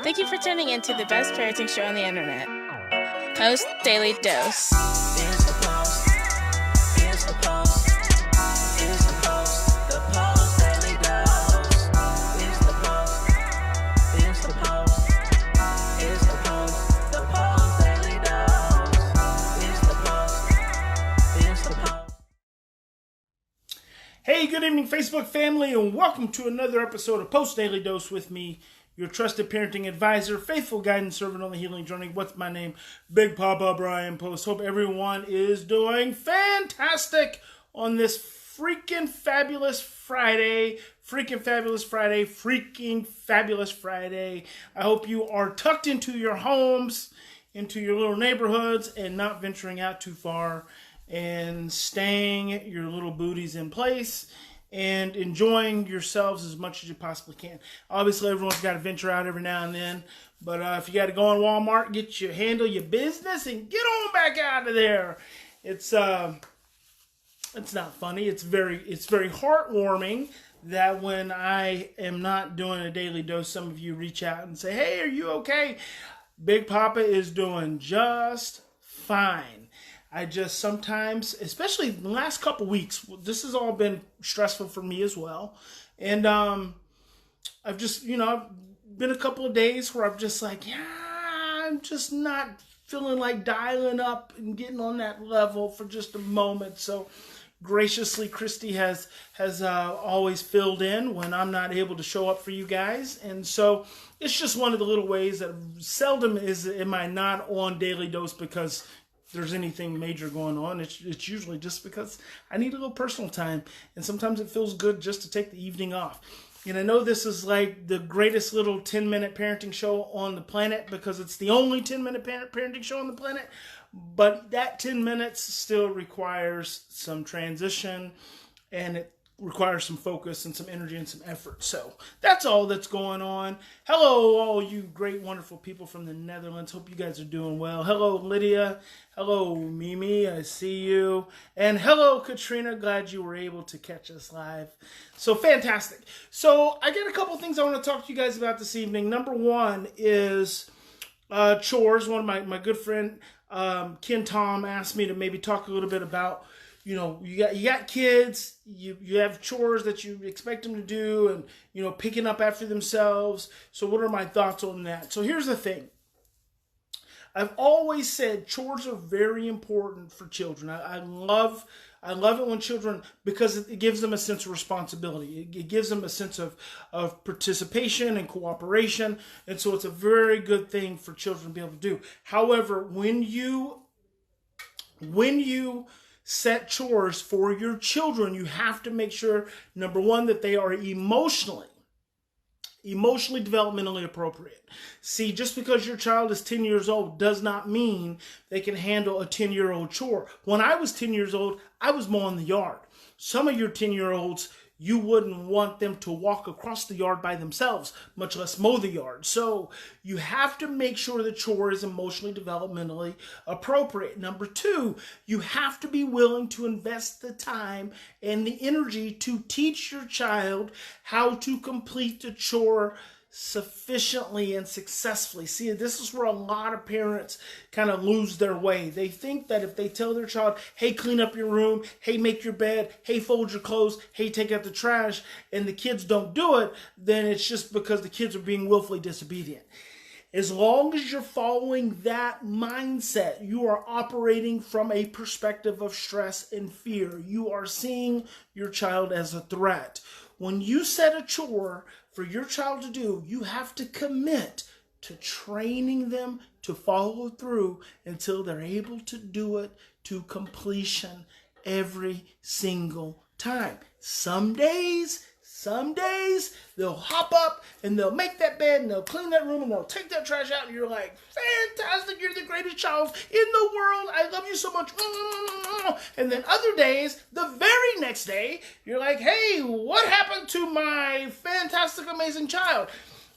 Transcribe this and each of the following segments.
Thank you for tuning in to the best parenting show on the internet, Post Daily Dose. It's the Post. It's the Post. It's the Post. The Post Daily Dose. It's the Post. It's the Post. It's the Post. The Post Daily Dose. It's the Post. It's the Post. Hey, good evening, Facebook family, and welcome to another episode of Post Daily Dose with me, your trusted parenting advisor, faithful guidance servant on the healing journey. What's my name? Big Papa Brian+Post. Hope everyone is doing fantastic on this freaking fabulous Friday. I hope you are tucked into your homes, into your little neighborhoods, and not venturing out too far, and staying your little booties in place and enjoying yourselves as much as you possibly can. Obviously, everyone's got to venture out every now and then, but if you got to go in Walmart, handle your business and get on back out of there. It's not funny. It's very heartwarming that when I am not doing a daily dose, some of you reach out and say, "Hey, are you okay?" Big Papa is doing just fine. I just sometimes, especially the last couple weeks, this has all been stressful for me as well. And I've just, I've been a couple of days where I'm just like, I'm just not feeling like dialing up and getting on that level for just a moment. So graciously, Christy has always filled in when I'm not able to show up for you guys. And so it's just one of the little ways that seldom am I not on Daily Dose because there's anything major going on. It's usually just because I need a little personal time, and sometimes it feels good just to take the evening off. And I know this is like the greatest little 10-minute parenting show on the planet because it's the only 10-minute parenting show on the planet, but that 10 minutes still requires some transition, and it requires some focus and some energy and some effort. So that's all that's going on. Hello, all you great, wonderful people from the Netherlands. Hope you guys are doing well. Hello, Lydia. Hello, Mimi. I see you. And hello, Katrina. Glad you were able to catch us live. So fantastic. So I got a couple things I want to talk to you guys about this evening. Number one is chores. One of my good friend, Ken Tom, asked me to maybe talk a little bit about, you got kids, you have chores that you expect them to do and, picking up after themselves. So what are my thoughts on that? So here's the thing. I've always said chores are very important for children. I love it when children, because it gives them a sense of responsibility. It gives them a sense of participation and cooperation. And so it's a very good thing for children to be able to do. However, when you set chores for your children, you have to make sure, number one, that they are emotionally, developmentally appropriate. See, just because your child is 10 years old does not mean they can handle a 10-year-old chore. When I was 10 years old, I was mowing the yard. Some of your 10-year-olds, you wouldn't want them to walk across the yard by themselves, much less mow the yard. So you have to make sure the chore is emotionally, developmentally appropriate. Number two, you have to be willing to invest the time and the energy to teach your child how to complete the chore sufficiently and successfully. See, this is where a lot of parents kind of lose their way. They think that if they tell their child, hey, clean up your room, hey, make your bed, hey, fold your clothes, hey, take out the trash, and the kids don't do it, then it's just because the kids are being willfully disobedient. As long as you're following that mindset, you are operating from a perspective of stress and fear. You are seeing your child as a threat. When you set a chore for your child to do, you have to commit to training them to follow through until they're able to do it to completion every single time. Some days they'll hop up and they'll make that bed and they'll clean that room and they'll take that trash out and you're like, fantastic, you're the greatest child in the world, I love you so much. And then other days, the very next day, you're like, hey, what happened to my fantastic, amazing child?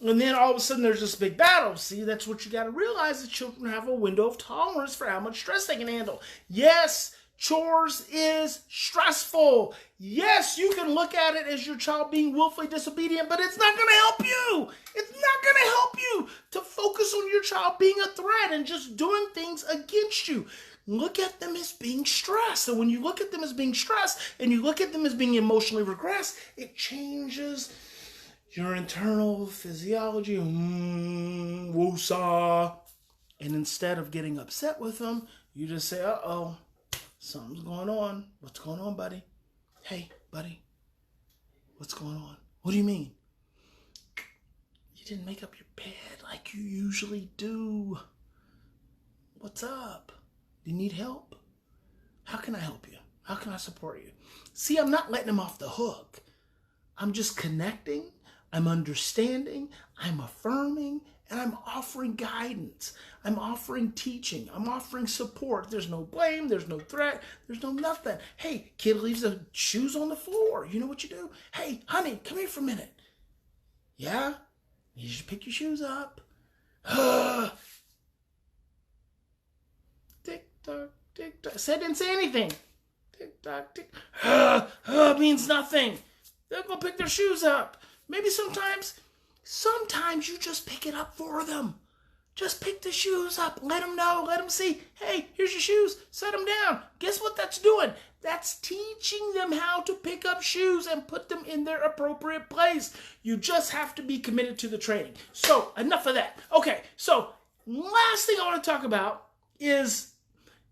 And then all of a sudden there's this big battle. See, that's what you got to realize, that children have a window of tolerance for how much stress they can handle. Yes, chores is stressful. Yes, you can look at it as your child being willfully disobedient, but it's not going to help you. It's not going to help you to focus on your child being a threat and just doing things against you. Look at them as being stressed. And when you look at them as being stressed and you look at them as being emotionally regressed, it changes your internal physiology. Woosah. And instead of getting upset with them, you just say, uh-oh, something's going on. What's going on, buddy? Hey, buddy, what's going on? What do you mean? You didn't make up your bed like you usually do. What's up? Do you need help? How can I help you? How can I support you? See, I'm not letting him off the hook. I'm just connecting. I'm understanding. I'm affirming. And I'm offering guidance. I'm offering teaching. I'm offering support. There's no blame. There's no threat. There's no nothing. Hey, kid leaves the shoes on the floor. You know what you do? Hey, honey, come here for a minute. Yeah? You should pick your shoes up. Tick tock, tick tock. I didn't say anything. Tick tock, tick. Means nothing. They'll go pick their shoes up. Maybe sometimes you just pick it up for them. Just pick the shoes up. Let them know. Let them see. Hey, here's your shoes. Set them down. Guess what that's doing? That's teaching them how to pick up shoes and put them in their appropriate place. You just have to be committed to the training. So, enough of that. Okay, so last thing I want to talk about is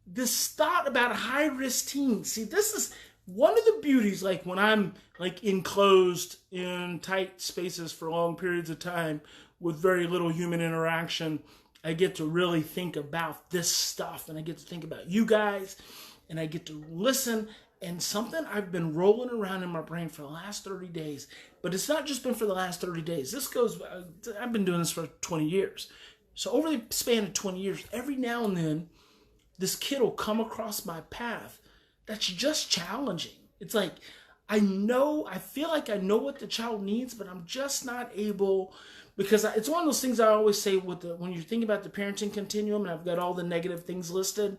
this thought about a high-risk teen. See, this is one of the beauties, like when I'm like enclosed in tight spaces for long periods of time with very little human interaction, I get to really think about this stuff, and I get to think about you guys, and I get to listen. And something I've been rolling around in my brain for the last 30 days, but it's not just been for the last 30 days. I've been doing this for 20 years. So over the span of 20 years, every now and then, this kid will come across my path that's just challenging. It's like, I feel like I know what the child needs, but I'm just not able, because it's one of those things I always say when you're thinking about the parenting continuum, and I've got all the negative things listed,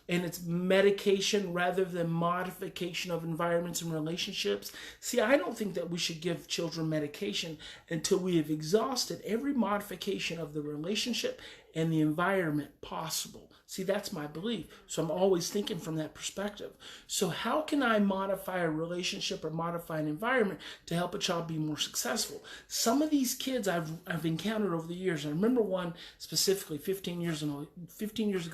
and it's medication rather than modification of environments and relationships. See, I don't think that we should give children medication until we have exhausted every modification of the relationship and the environment possible. See, that's my belief. So I'm always thinking from that perspective. So how can I modify a relationship or modify an environment to help a child be more successful? Some of these kids I've encountered over the years. I remember one specifically 15 years ago.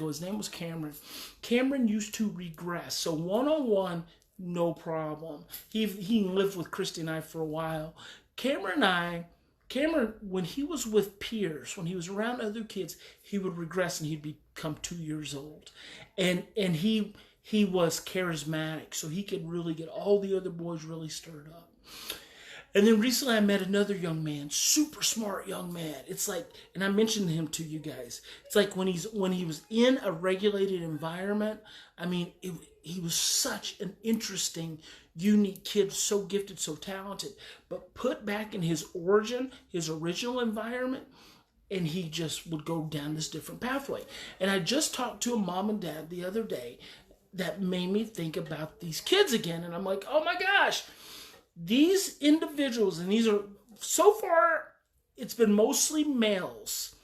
His name was Cameron. Cameron used to regress. So one-on-one, no problem. He lived with Christy and I for a while. Cameron, when he was with peers, when he was around other kids, he would regress and he'd become 2 years old. And he was charismatic, so he could really get all the other boys really stirred up. And then recently I met another young man, super smart young man. It's like, and I mentioned him to you guys, it's like when he was in a regulated environment, I mean, he was such an interesting, unique kid, so gifted, so talented, but put back in his original environment, and he just would go down this different pathway. And I just talked to a mom and dad the other day that made me think about these kids again, and I'm like, oh my gosh, these individuals, and these are, so far, it's been mostly males.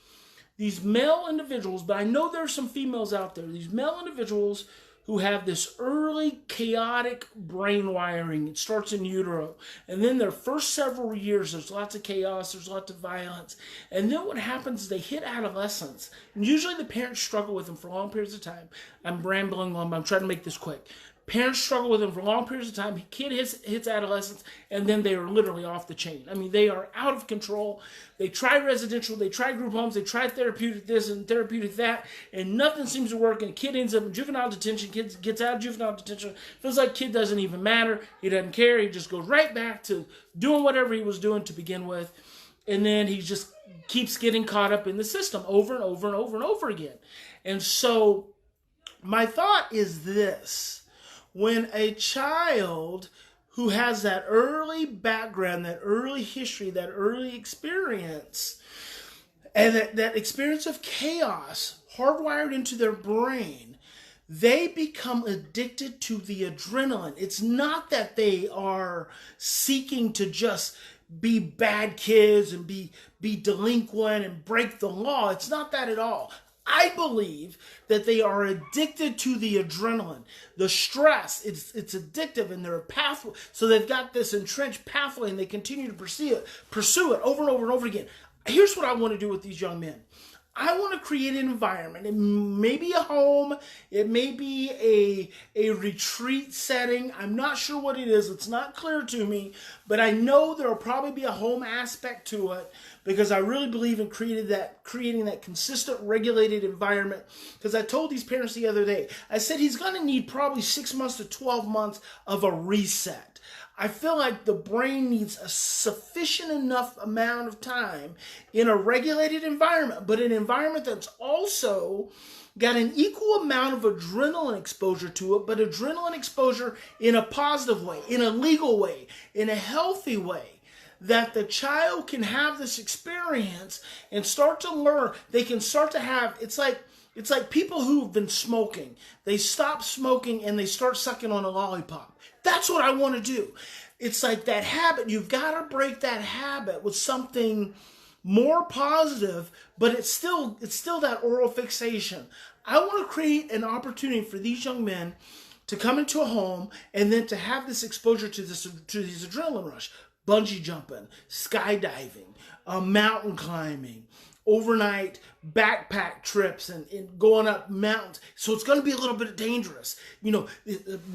These male individuals, but I know there are some females out there, these male individuals who have this early chaotic brain wiring. It starts in utero. And then their first several years, there's lots of chaos, there's lots of violence. And then what happens is they hit adolescence. And usually the parents struggle with them for long periods of time. I'm rambling on, but I'm trying to make this quick. Parents struggle with them for long periods of time. Kid hits adolescence, and then they are literally off the chain. I mean, they are out of control. They try residential, they try group homes, they try therapeutic this and therapeutic that, and nothing seems to work, and a kid ends up in juvenile detention. Kid gets out of juvenile detention, feels like kid doesn't even matter. He doesn't care. He just goes right back to doing whatever he was doing to begin with, and then he just keeps getting caught up in the system over and over and over and over again. And so my thought is this. When a child who has that early background, that early history, that early experience, and that experience of chaos hardwired into their brain, they become addicted to the adrenaline. It's not that they are seeking to just be bad kids and be delinquent and break the law. It's not that at all. I believe that they are addicted to the adrenaline, the stress. It's addictive, and they're a pathway. So they've got this entrenched pathway, and they continue to pursue it over and over and over again. Here's what I want to do with these young men. I want to create an environment. It may be a home. It may be a retreat setting. I'm not sure what it is. It's not clear to me. But I know there will probably be a home aspect to it, because I really believe in creating that consistent, regulated environment. Because I told these parents the other day, I said he's going to need probably 6 months to 12 months of a reset. I feel like the brain needs a sufficient enough amount of time in a regulated environment, but an environment that's also got an equal amount of adrenaline exposure to it, but adrenaline exposure in a positive way, in a legal way, in a healthy way, that the child can have this experience and start to learn. They can start to have, it's like people who've been smoking. They stop smoking and they start sucking on a lollipop. That's what I want to do. It's like that habit. You've got to break that habit with something more positive, but it's still that oral fixation. I want to create an opportunity for these young men to come into a home and then to have this exposure to this adrenaline rush. Bungee jumping, skydiving, mountain climbing, overnight backpack trips and going up mountains. So it's going to be a little bit dangerous.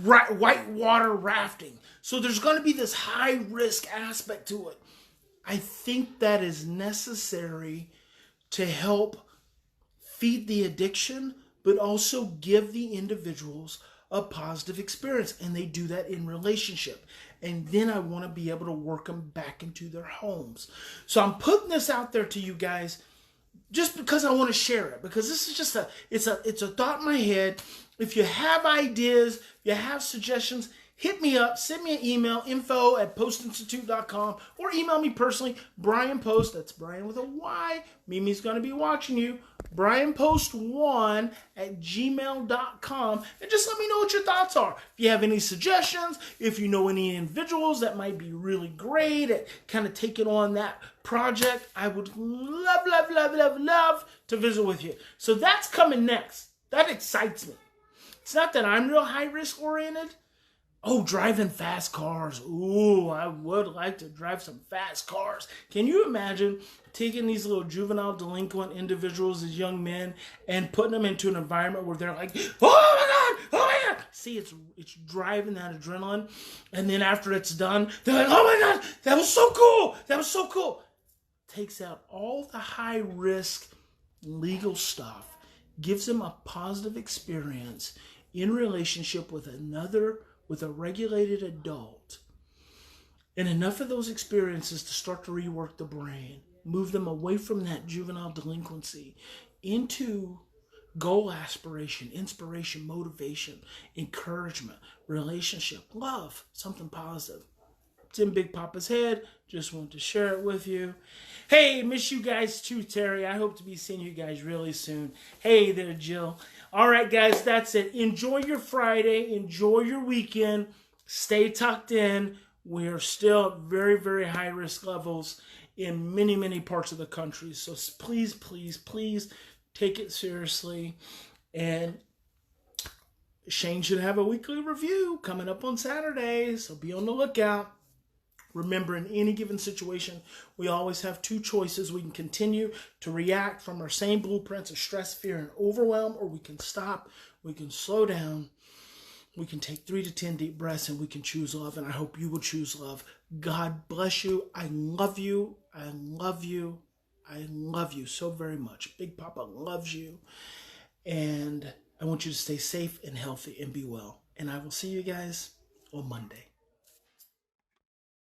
White water rafting. So there's going to be this high risk aspect to it. I think that is necessary to help feed the addiction, but also give the individuals a positive experience. And they do that in relationship. And then I want to be able to work them back into their homes. So I'm putting this out there to you guys just because I want to share it, because this is just it's a thought in my head. If you have ideas, if you have suggestions, hit me up, send me an email, info@postinstitute.com, or email me personally, Brian+Post, that's Brian with a Y, Mimi's going to be watching you, Brian+Post1@gmail.com, and just let me know what your thoughts are. If you have any suggestions, if you know any individuals that might be really great at kind of taking on that project, I would love to visit with you. So that's coming next. That excites me. It's not that I'm real high risk oriented. Oh, driving fast cars. Ooh, I would like to drive some fast cars. Can you imagine taking these little juvenile delinquent individuals as young men and putting them into an environment where they're like, oh my God. See, it's driving that adrenaline. And then after it's done, they're like, oh my God, that was so cool. Takes out all the high risk legal stuff, gives them a positive experience in relationship with a regulated adult, and enough of those experiences to start to rework the brain, move them away from that juvenile delinquency into goal aspiration, inspiration, motivation, encouragement, relationship, love, something positive. It's in Big Papa's head. Just wanted to share it with you. Hey, miss you guys too, Terry. I hope to be seeing you guys really soon. Hey there, Jill. All right, guys, that's it. Enjoy your Friday. Enjoy your weekend. Stay tucked in. We are still at very, very high risk levels in many, many parts of the country. So please, please, please take it seriously. And Shane should have a weekly review coming up on Saturday. So be on the lookout. Remember, in any given situation, we always have two choices. We can continue to react from our same blueprints of stress, fear, and overwhelm, or we can stop, we can slow down, we can take 3 to 10 deep breaths, and we can choose love, and I hope you will choose love. God bless you. I love you. I love you. I love you so very much. Big Papa loves you, and I want you to stay safe and healthy and be well. And I will see you guys on Monday.